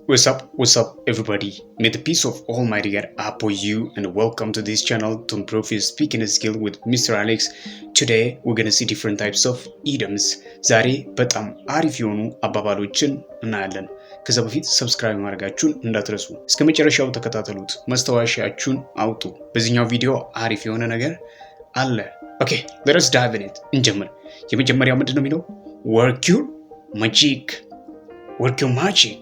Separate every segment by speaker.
Speaker 1: What's up, everybody? May the peace of Almighty God upon you, and welcome to this channel to improve your speaking skill with Mr. Alex. Today, we're gonna see different types of idioms. ዛሬ በጣም አሪፍ የሆኑ አባባሎችን እናያለን። ከዛ በፊት ሰብስክራይብ ማድረጋችሁን እንዳትረሱ። እስከ መጨረሻው ተከታተሉት። ማስታወሻችሁን አውጡ። በዚህኛው ቪዲዮ አሪፍ የሆነ ነገር አለ። ኦኬ, let us dive in it. እንጀምር። የመጀመሪያው ምንድነው የሚለው? work your magic. Work your magic.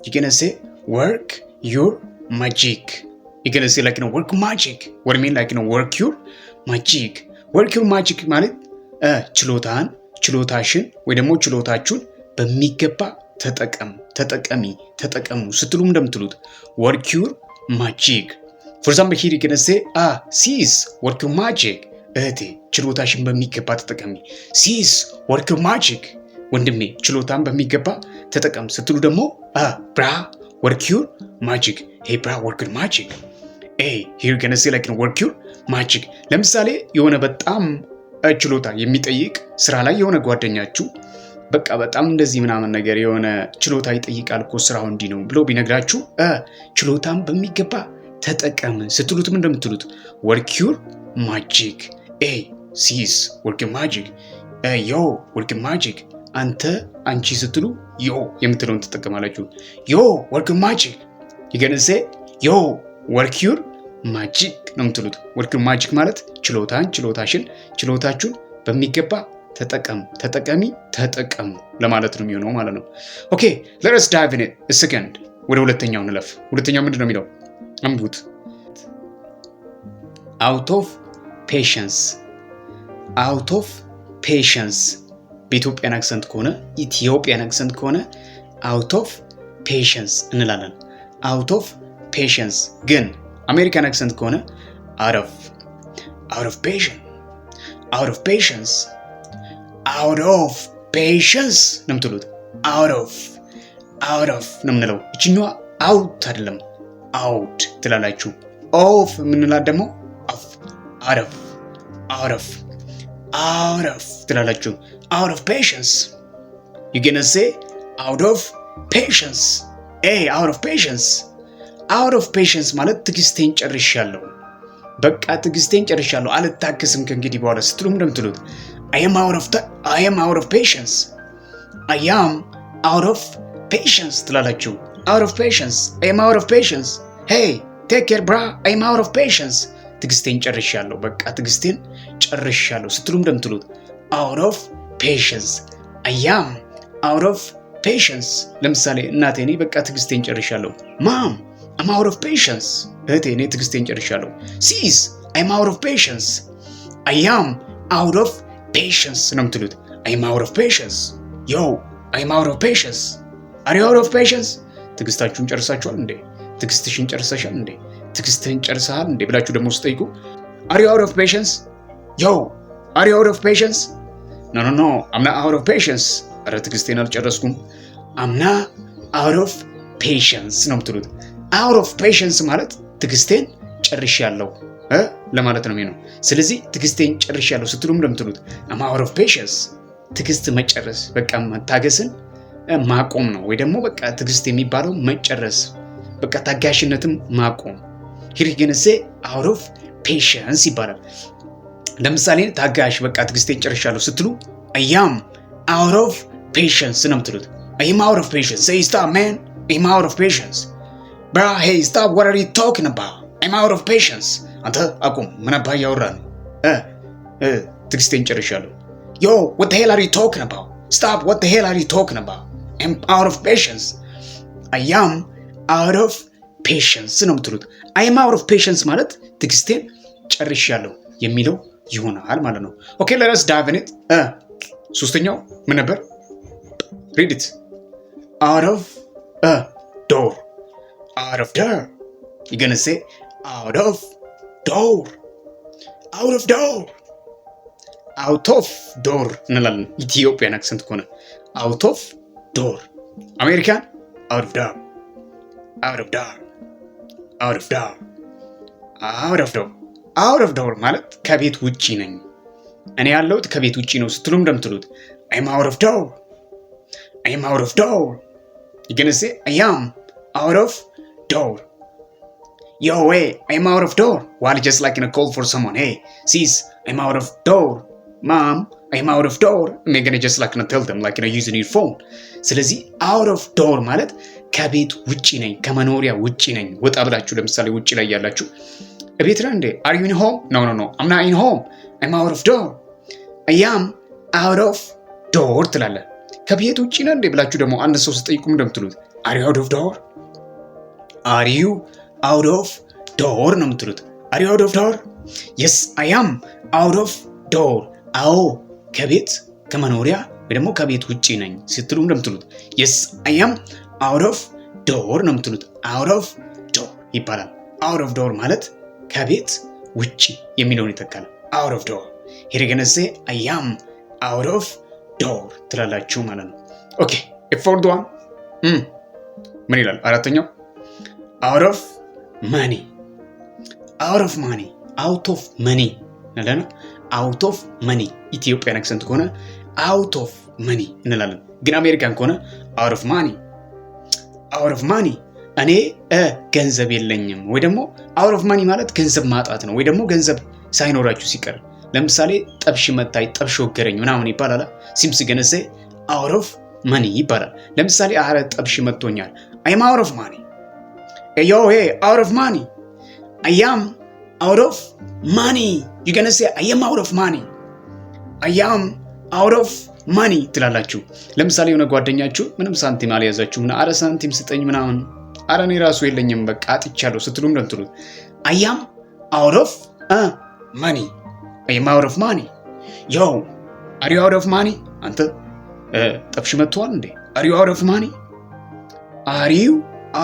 Speaker 1: You're gonna say work your magic. You're gonna say like work magic. What I mean like work your magic. Work your magic ማለት ችሎታሽን ወይ ደግሞ ችሎታችሁን በሚገባ ተጠቀሙ ስትሉም እንደምትሉት work your magic. For example here you're gonna say sis work your magic. እህቴ ችሎታሽን በሚገባ ተጠቀሚ. sis work your magic. ወንድሜ ችሎታን በሚገባ ተጠቀም ስትሉ ደግሞ ብራ work your magic. hey bra work your magic. hey here gonna say like work your magic. ለምሳሌ የሆነ በጣም ችሎታ የሚጠይቅ ስራ ላይ የሆነ ጓደኛችሁ በቃ በጣም እንደዚህ ምናምን ነገር የሆነ ችሎታ ይጠይቃል እኮ ስራው እንዲህ ነው ብሎ ቢነግራችሁ ችሎታን በሚገባ ተጠቀም ስትሉትም እንደምትሉት work your magic. hey sis work your magic. yo work your magic. አንቺ ስትሉ ዮ የምትለውን ተጠቀማላችሁ። ዮ work your magic. you're gonna say yo work your magic ነው የምትሉት። work your magic ማለት ችሎታችሁን በሚገባ ተጠቀሙ ለማለት ነው የሚሆነው ማለት ነው። ኦኬ, let us dive in it a second. ወደ ሁለተኛው እንለፍ። ሁለተኛው ምንድነው የሚለው? አንብቡት። out of patience. በኢትዮጵያን አክሰንት ከሆነ out of patience እንላለን። out of patience ግን አሜሪካን አክሰንት ከሆነ out of patience ነው የምትሉት። out of ነው የምንለው። እችኛዋ out አይደለም out ትላላችሁ። of የምንላት ደግሞ out of ትላላችሁ። out of patience. you're gonna say out of patience. hey out of patience ማለት ትዕግስቴን ጨርሻለሁ፣ በቃ ትዕግስቴን ጨርሻለሁ አልታገስም ከእንግዲህ በኋላ ስትሉም እንደምትሉት I am out of patience. I am out of patience ትላላችሁ። out of patience. I am out of patience. hey take care bra. I am out of patience. ትዕግስቴን ጨርሻለሁ፣ በቃ ትዕግስቴን ጨርሻለሁ ስትሉም እንደምትሉት out of patience. I am out of patience. ለምሳሌ እናቴ እኔ በቃ ትዕግስቴን ጨርሻለሁ። mom I'm out of patience. እህቴ እኔ ትዕግስቴን ጨርሻለሁ። sis I'm out of patience. I am out of patience ነው የምትሉት። I am out of patience. yo I'm out of patience. are you out of patience? ትዕግስታችሁን ጨርሳችኋል እንዴ? ትዕግስትሽን ጨርሰሻል እንዴ? ትዕግስትህን ጨርሰሃል እንዴ ብላችሁ ደግሞ ስጠይቁ are you out of patience? yo are you out of patience? no I'm not out of patience. ኧረ ትዕግስቴን አልጨረስኩም። I'm not out of patience ነው የምትሉት። out of patience ማለት ትዕግስቴን ጨርሻለሁ ለማለት ነው የሚሆነው። ስለዚህ ትዕግስቴን ጨርሻለሁ ስትሉም እንደምትሉት I'm out of patience. ትዕግስት መጨረስ በቃ መታገስን ማቆም ነው፣ ወይ ደግሞ በቃ ትዕግስት የሚባለው መጨረስ በቃ ታጋሽነትም ማቆም። here you gonna say out of patience ይባላል። ለምሳሌ ታጋሽ በቃ ትዕግስቴን ጨርሻለሁ ስትሉ I am out of patience ነው የምትሉት። I am out of patience. say stop man. I'm out of patience. bro hey stop, what are you talking about? I'm out of patience. አንተ አቁም፣ ምን አባ ያወራ ነው? ትዕግስቴን ጨርሻለሁ። yo what the hell are you talking about? stop, what the hell are you talking about? I'm out of patience. I am out of patience ነው የምትሉት። I am out of patience ማለት ትዕግስቴን ጨርሻለሁ የሚለው ይሆናል ማለት ነው። ኦኬ, let us dive in it. ሶስተኛው ምን ነበር? read it. out of door. you're gonna say out of door. out of door እንላለን ኢትዮጵያን አክሰንት ከሆነ out of door። አሜሪካን out of door ማለት ከቤት ውጪ ነኝ፣ እኔ ያለሁት ከቤት ውጪ ነው ስትሉም እንደምትሉት I'm out of door. You're gonna say I am out of door. Yo, hey, I'm out of door. While just like in a call for someone. Hey, sis, I'm out of door. Mom, I'm out of door. I'm gonna just like tell them like using your phone. ስለዚህ out of door ማለት ከቤት ውጪ ነኝ፣ ከመኖሪያ ውጪ ነኝ። ወጣ ብላችሁ ለምሳሌ ውጪ ላይ ያላችሁ እቤት ነህ እንዴ? Are you in home? No, I'm not in home. I'm out of door. I am out of door ትላለህ። ከቤት ውጪ ነህ እንዴ ብላችሁ ደግሞ አንድ ሰው ስጠይቁ እንደምትሉት Are you out of door? Are you out of door ነው የምትሉት። Are you out of door? Yes, I am out of door. አዎ ከቤት ከመኖሪያ ወይ ደግሞ ከቤት ውጪ ነኝ ስትሉ እንደምትሉት Yes, I am out of door ነው የምትሉት። out of door ይባላል። out of door ማለት ከቤት ውጪ የሚለውን ይተካል። out of door. Here you're gonna say I am out of door ትላላችሁ ማለት ነው። Okay, a fourth one. ምን ይላል? አራተኛው out of money. out of money. out of money ነለና out of money ኢትዮጵያን አክሰንት ከሆነ out of money እንላለን። ግን አሜሪካን ከሆነ out of money. out of money እኔ ገንዘብ የለኝም ወይ ደግሞ out of money ማለት ገንዘብ ማጣት ነው ወይ ደግሞ ገንዘብ ሳይኖራችሁ ሲቀር ለምሳሌ ጠብሽ መታይ ጠብሽ ወገረኝ ምናምን ይባላል። ሲምስ ገነሰ out of money ይባላል። ለምሳሌ አረ ጠብሽ መጥቶኛል I am out of money. Yo, hey, out of money. I am out of money. You're gonna say I am out of money. I am out of money ትላላችሁ። ለምሳሌ የሆነ ጓደኛችሁ ምንም ሳንቲም አልያዛችሁም እና አረ ሳንቲም ስጠኝ ምናምን አረ እኔ ራሱ የለኝም በቃ አጥቻለሁ ስትሉ እንደምትሉት I am out of money. I am out of money. Yo, are you out of money? አንተ ጠብሽ መጥቷል እንዴ? Are you out of money? Are you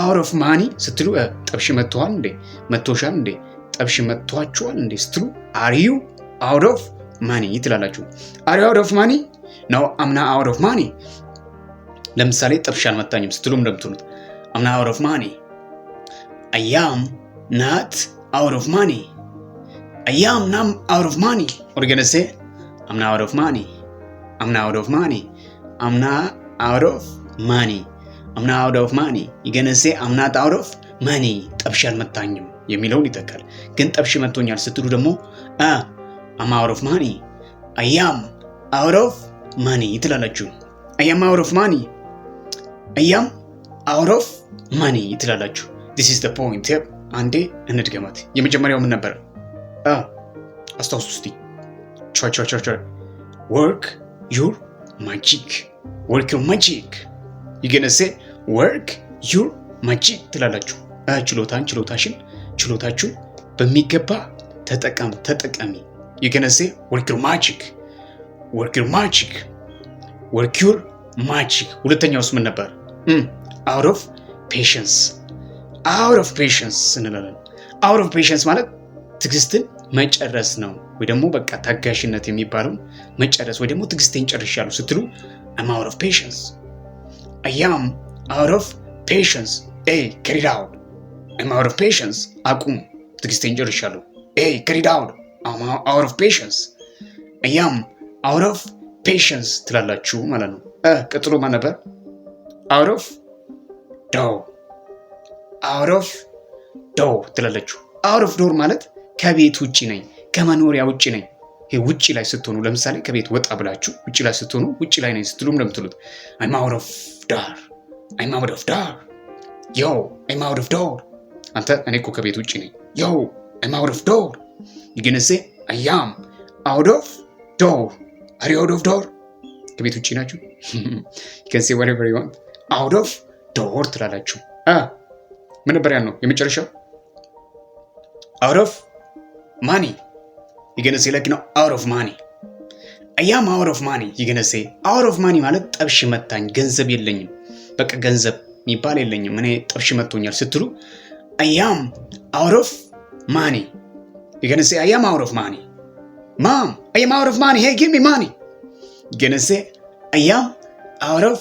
Speaker 1: out of money ስትሉ ጠብሽ መጥቷል እንዴ? መጥቶሻል እንዴ? ጠብሽ መጥቷችኋል እንዴ ስትሉ Are you out of money ትላላችሁ። Are you out of money? No, I'm not out of money. ለምሳሌ ጠብሽ አልመጣኝም ስትሉ እንደምትሉት I'm not out of money. I am not out of money. I am not out of money. What are you gonna say? I'm not out of money. I'm not out of money. I'm not out of money. I'm not out of money. You're gonna say I'm not out of money. ጠብሽ አልመጣኝም የሚለውን ይተካል። ግን ጠብሽ መጥቶኛል ስትሉ ደግሞ I'm out of money. I am out of money ትላላችሁ። I am out of money. I am out of money ትላላችሁ። This is the point. አንዴ እንድገማት። የመጀመሪያው ምን ነበር? አስታውሱ እስቲ። Work your magic. Work your magic. You're gonna say work your magic ትላላችሁ። ችሎታችሁን በሚገባ ተጠቀሚ። You're gonna say work your magic. Work your magic. Work your magic. ሁለተኛውስ ምን ነበር? Out of patience. Out of patience እንላለን። Out of patience ማለት ትዕግስትን መጨረስ ነው ወይ ደግሞ በቃ ታጋሽነት የሚባለው መጨረስ ወይ ደግሞ ትዕግስቴን ጨርሻለሁ ስትሉ I'm out of patience. I am out of patience. Hey, get it out. I'm out of patience. አቁም፣ ትዕግስቴን ጨርሻለሁ። Hey, get it out. I'm out of patience. I am out of patience ትላላችሁ ማለት ነው። ቀጥሎ ማን ነበር? Out of door. Out of door ትላላችሁ። Out of door ማለት ከቤት ውጪ ነኝ፣ ከመኖሪያ ውጪ ነኝ። ይሄ ውጪ ላይ ስትሆኑ ለምሳሌ ከቤት ወጣ ብላችሁ ውጪ ላይ ስትሆኑ ውጪ ላይ ነኝ ስትሉም እንደምትሉት I'm out of door. I'm out of door. Yo, I'm out of door. አንተ እኔ እኮ ከቤት ውጪ ነኝ። Yo, I'm out of door. You're gonna say I am out of door. Are you out of door? ከቤት ውጪ ናችሁ? You can say whatever you want. Out of door ትላላችሁ። ምን ነበር ያልነው? የመጨረሻው out of money. You're gonna say like no, out of money. I am out of money. You're gonna say out of money ማለት ጠብሽ መታኝ፣ ገንዘብ የለኝም፣ በቃ ገንዘብ የሚባል የለኝም፣ እኔ ጠብሽ መቶኛል ስትሉ I am out of money. You're gonna say I am out of money. Mom, I am out of money. Hey, give me money. You're gonna say I am out of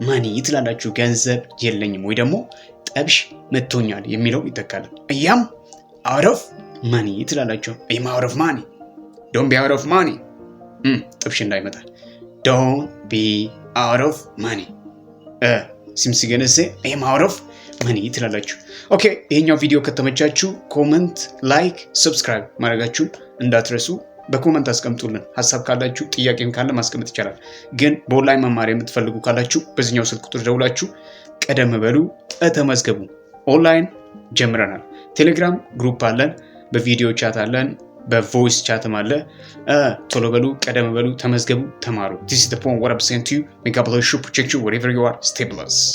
Speaker 1: money ትላላችሁ። ገንዘብ የለኝም ወይ ደግሞ ጠብሽ መቶኛል የሚለው ይተካል። I am out of money ትላላችሁ። I am out of money. Don't be out of money. ጠብሽ እንዳይመጣል። Don't be out of money. Seems gonna say I am out of መኒ ትላላችሁ። ኦኬ ይሄኛው ቪዲዮ ከተመቻችሁ ኮመንት፣ ላይክ፣ ሰብስክራይብ ማድረጋችሁን እንዳትረሱ። በኮመንት አስቀምጡልን። ሀሳብ ካላችሁ ጥያቄም ካለ ማስቀመጥ ይቻላል። ግን በኦንላይን መማር የምትፈልጉ ካላችሁ በዚህኛው ስልክ ቁጥር ደውላችሁ ቀደም በሉ ተመዝገቡ። ኦንላይን ጀምረናል። ቴሌግራም ግሩፕ አለን፣ በቪዲዮ ቻት አለን፣ በቮይስ ቻትም አለ። ቶሎ በሉ፣ ቀደም በሉ፣ ተመዝገቡ፣ ተማሩ። This is the point what I'm saying to you. May God bless you, protect you wherever you are. Stay blessed.